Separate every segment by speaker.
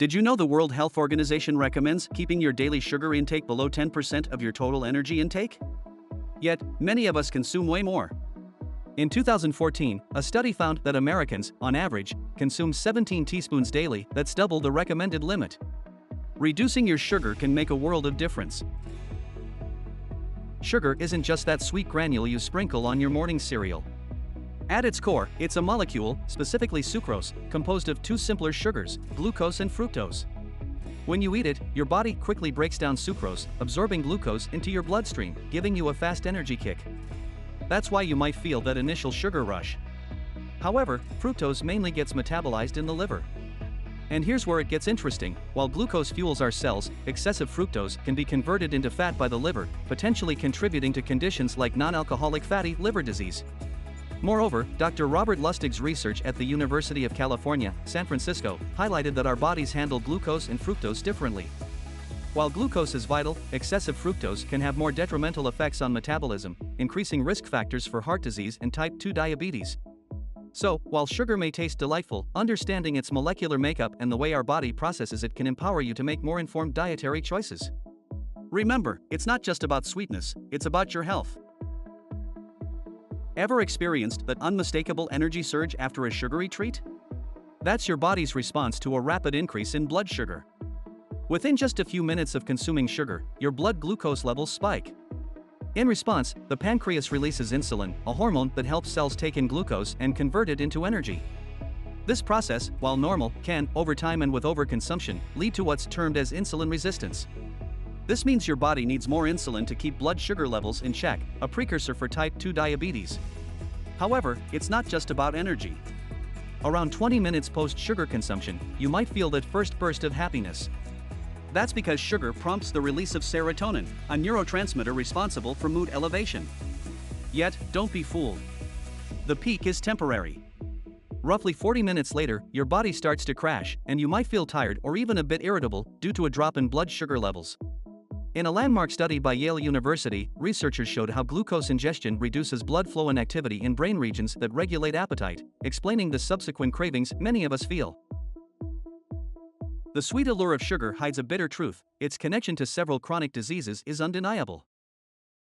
Speaker 1: Did you know the World Health Organization recommends keeping your daily sugar intake below 10% of your total energy intake? Yet, many of us consume way more. In 2014, a study found that Americans, on average, consume 17 teaspoons daily. That's double the recommended limit. Reducing your sugar can make a world of difference. Sugar isn't just that sweet granule you sprinkle on your morning cereal. At its core, it's a molecule, specifically sucrose, composed of two simpler sugars, glucose and fructose. When you eat it, your body quickly breaks down sucrose, absorbing glucose into your bloodstream, giving you a fast energy kick. That's why you might feel that initial sugar rush. However, fructose mainly gets metabolized in the liver. And here's where it gets interesting: while glucose fuels our cells, excessive fructose can be converted into fat by the liver, potentially contributing to conditions like non-alcoholic fatty liver disease. Moreover, Dr. Robert Lustig's research at the University of California, San Francisco, highlighted that our bodies handle glucose and fructose differently. While glucose is vital, excessive fructose can have more detrimental effects on metabolism, increasing risk factors for heart disease and type 2 diabetes. So, while sugar may taste delightful, understanding its molecular makeup and the way our body processes it can empower you to make more informed dietary choices. Remember, it's not just about sweetness, it's about your health. Ever experienced that unmistakable energy surge after a sugary treat? That's your body's response to a rapid increase in blood sugar. Within just a few minutes of consuming sugar, your blood glucose levels spike. In response, the pancreas releases insulin, a hormone that helps cells take in glucose and convert it into energy. This process, while normal, can, over time and with overconsumption, lead to what's termed as insulin resistance. This means your body needs more insulin to keep blood sugar levels in check, a precursor for type 2 diabetes. However, it's not just about energy. Around 20 minutes post-sugar consumption, you might feel that first burst of happiness. That's because sugar prompts the release of serotonin, a neurotransmitter responsible for mood elevation. Yet, don't be fooled. The peak is temporary. Roughly 40 minutes later, your body starts to crash, and you might feel tired or even a bit irritable due to a drop in blood sugar levels. In a landmark study by Yale University, researchers showed how glucose ingestion reduces blood flow and activity in brain regions that regulate appetite, explaining the subsequent cravings many of us feel. The sweet allure of sugar hides a bitter truth: its connection to several chronic diseases is undeniable.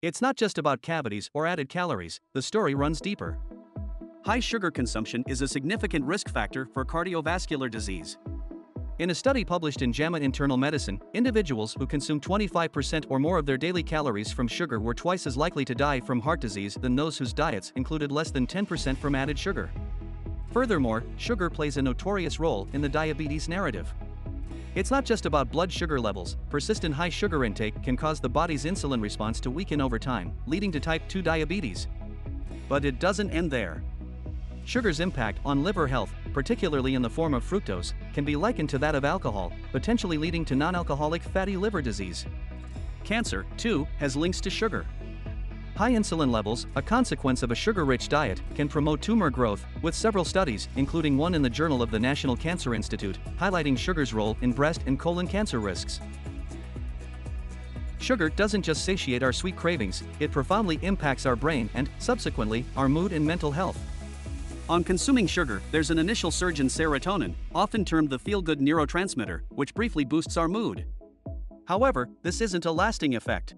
Speaker 1: It's not just about cavities or added calories, the story runs deeper. High sugar consumption is a significant risk factor for cardiovascular disease. In a study published in JAMA Internal Medicine, individuals who consumed 25% or more of their daily calories from sugar were twice as likely to die from heart disease than those whose diets included less than 10% from added sugar. Furthermore, sugar plays a notorious role in the diabetes narrative. It's not just about blood sugar levels. Persistent high sugar intake can cause the body's insulin response to weaken over time, leading to type 2 diabetes. But it doesn't end there. Sugar's impact on liver health, particularly in the form of fructose, can be likened to that of alcohol, potentially leading to non-alcoholic fatty liver disease. Cancer, too, has links to sugar. High insulin levels, a consequence of a sugar-rich diet, can promote tumor growth, with several studies, including one in the Journal of the National Cancer Institute, highlighting sugar's role in breast and colon cancer risks. Sugar doesn't just satiate our sweet cravings, it profoundly impacts our brain and, subsequently, our mood and mental health. On consuming sugar, there's an initial surge in serotonin, often termed the feel-good neurotransmitter, which briefly boosts our mood. However, this isn't a lasting effect.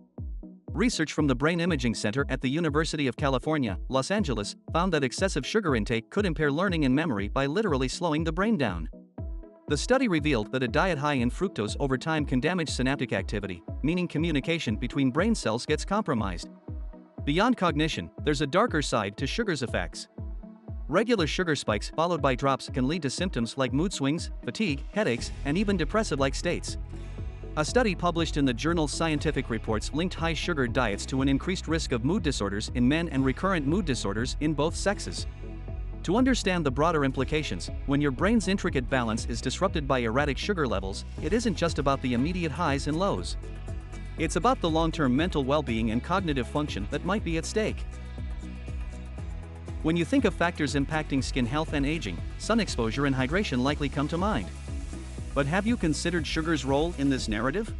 Speaker 1: Research from the Brain Imaging Center at the University of California, Los Angeles, found that excessive sugar intake could impair learning and memory by literally slowing the brain down. The study revealed that a diet high in fructose over time can damage synaptic activity, meaning communication between brain cells gets compromised. Beyond cognition, there's a darker side to sugar's effects. Regular sugar spikes followed by drops can lead to symptoms like mood swings, fatigue, headaches, and even depressive-like states. A study published in the journal Scientific Reports linked high sugar diets to an increased risk of mood disorders in men and recurrent mood disorders in both sexes. To understand the broader implications, when your brain's intricate balance is disrupted by erratic sugar levels, it isn't just about the immediate highs and lows. It's about the long-term mental well-being and cognitive function that might be at stake. When you think of factors impacting skin health and aging, sun exposure and hydration likely come to mind. But have you considered sugar's role in this narrative?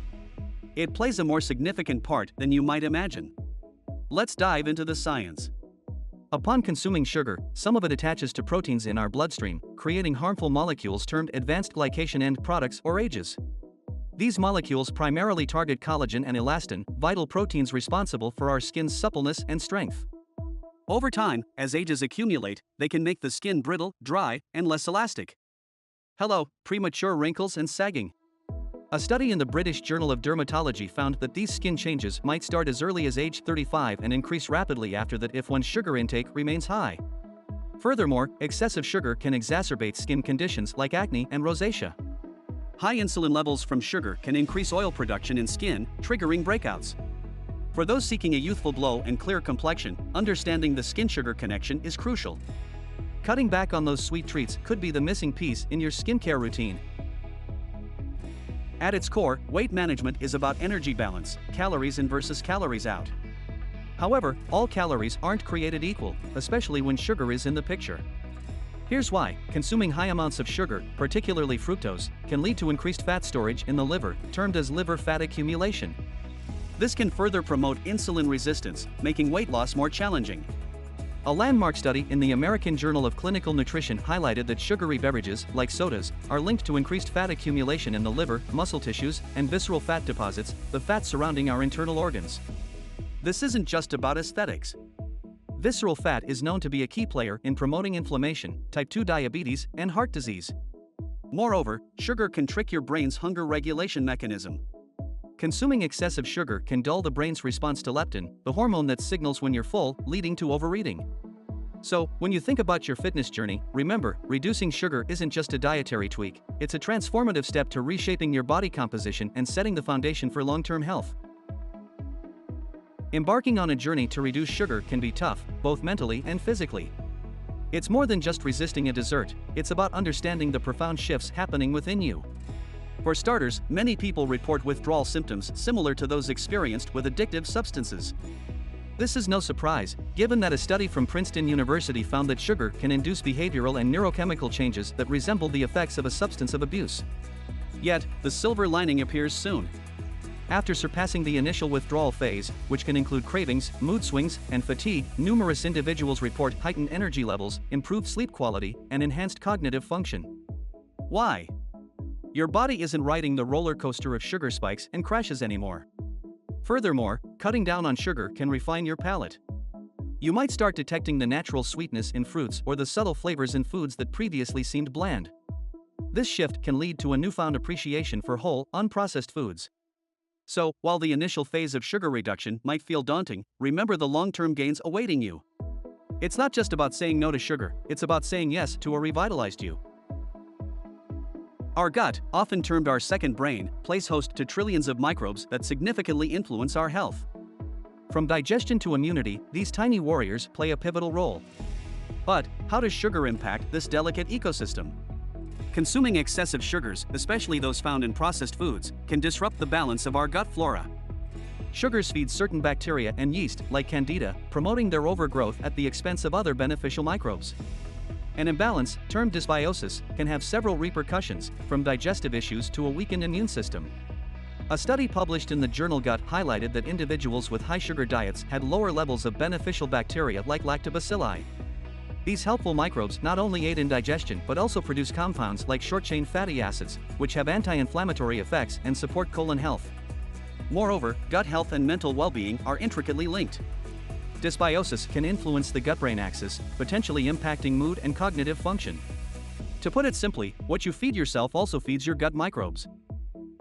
Speaker 1: It plays a more significant part than you might imagine. Let's dive into the science. Upon consuming sugar, some of it attaches to proteins in our bloodstream, creating harmful molecules termed advanced glycation end products or AGEs. These molecules primarily target collagen and elastin, vital proteins responsible for our skin's suppleness and strength. Over time, as AGEs accumulate, they can make the skin brittle, dry, and less elastic. Hello, premature wrinkles and sagging. A study in the British Journal of Dermatology found that these skin changes might start as early as age 35 and increase rapidly after that if one's sugar intake remains high. Furthermore, excessive sugar can exacerbate skin conditions like acne and rosacea. High insulin levels from sugar can increase oil production in skin, triggering breakouts. For those seeking a youthful glow and clear complexion, understanding the skin-sugar connection is crucial. Cutting back on those sweet treats could be the missing piece in your skincare routine. At its core, weight management is about energy balance, calories in versus calories out. However, all calories aren't created equal, especially when sugar is in the picture. Here's why: consuming high amounts of sugar, particularly fructose, can lead to increased fat storage in the liver, termed as liver fat accumulation. This can further promote insulin resistance, making weight loss more challenging. A landmark study in the American Journal of Clinical Nutrition highlighted that sugary beverages, like sodas, are linked to increased fat accumulation in the liver, muscle tissues, and visceral fat deposits, the fat surrounding our internal organs. This isn't just about aesthetics. Visceral fat is known to be a key player in promoting inflammation, type 2 diabetes, and heart disease. Moreover, sugar can trick your brain's hunger regulation mechanism. Consuming excessive sugar can dull the brain's response to leptin, the hormone that signals when you're full, leading to overeating. So, when you think about your fitness journey, remember, reducing sugar isn't just a dietary tweak, it's a transformative step to reshaping your body composition and setting the foundation for long-term health. Embarking on a journey to reduce sugar can be tough, both mentally and physically. It's more than just resisting a dessert, it's about understanding the profound shifts happening within you. For starters, many people report withdrawal symptoms similar to those experienced with addictive substances. This is no surprise, given that a study from Princeton University found that sugar can induce behavioral and neurochemical changes that resemble the effects of a substance of abuse. Yet, the silver lining appears soon. After surpassing the initial withdrawal phase, which can include cravings, mood swings, and fatigue, numerous individuals report heightened energy levels, improved sleep quality, and enhanced cognitive function. Why? Your body isn't riding the roller coaster of sugar spikes and crashes anymore. Furthermore, cutting down on sugar can refine your palate. You might start detecting the natural sweetness in fruits or the subtle flavors in foods that previously seemed bland. This shift can lead to a newfound appreciation for whole, unprocessed foods. So, while the initial phase of sugar reduction might feel daunting, remember the long-term gains awaiting you. It's not just about saying no to sugar, it's about saying yes to a revitalized you. Our gut, often termed our second brain, plays host to trillions of microbes that significantly influence our health. From digestion to immunity, these tiny warriors play a pivotal role. But, how does sugar impact this delicate ecosystem? Consuming excessive sugars, especially those found in processed foods, can disrupt the balance of our gut flora. Sugars feed certain bacteria and yeast, like Candida, promoting their overgrowth at the expense of other beneficial microbes. An imbalance, termed dysbiosis, can have several repercussions, from digestive issues to a weakened immune system. A study published in the journal Gut highlighted that individuals with high sugar diets had lower levels of beneficial bacteria like lactobacilli. These helpful microbes not only aid in digestion but also produce compounds like short-chain fatty acids, which have anti-inflammatory effects and support colon health. Moreover, gut health and mental well-being are intricately linked. Dysbiosis can influence the gut-brain axis, potentially impacting mood and cognitive function. To put it simply, what you feed yourself also feeds your gut microbes.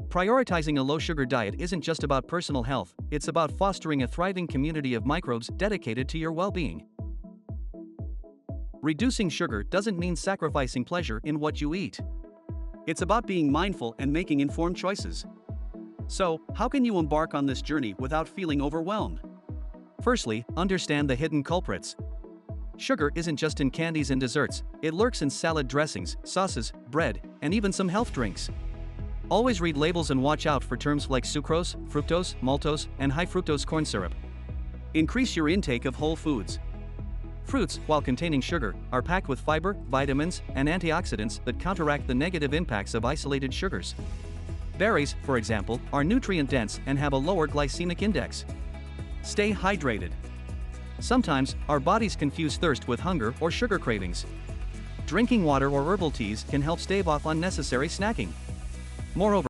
Speaker 1: Prioritizing a low-sugar diet isn't just about personal health, it's about fostering a thriving community of microbes dedicated to your well-being. Reducing sugar doesn't mean sacrificing pleasure in what you eat. It's about being mindful and making informed choices. So, how can you embark on this journey without feeling overwhelmed? Firstly, understand the hidden culprits. Sugar isn't just in candies and desserts, it lurks in salad dressings, sauces, bread, and even some health drinks. Always read labels and watch out for terms like sucrose, fructose, maltose, and high fructose corn syrup. Increase your intake of whole foods. Fruits, while containing sugar, are packed with fiber, vitamins, and antioxidants that counteract the negative impacts of isolated sugars. Berries, for example, are nutrient-dense and have a lower glycemic index. Stay hydrated. Sometimes, our bodies confuse thirst with hunger or sugar cravings. Drinking water or herbal teas can help stave off unnecessary snacking. Moreover,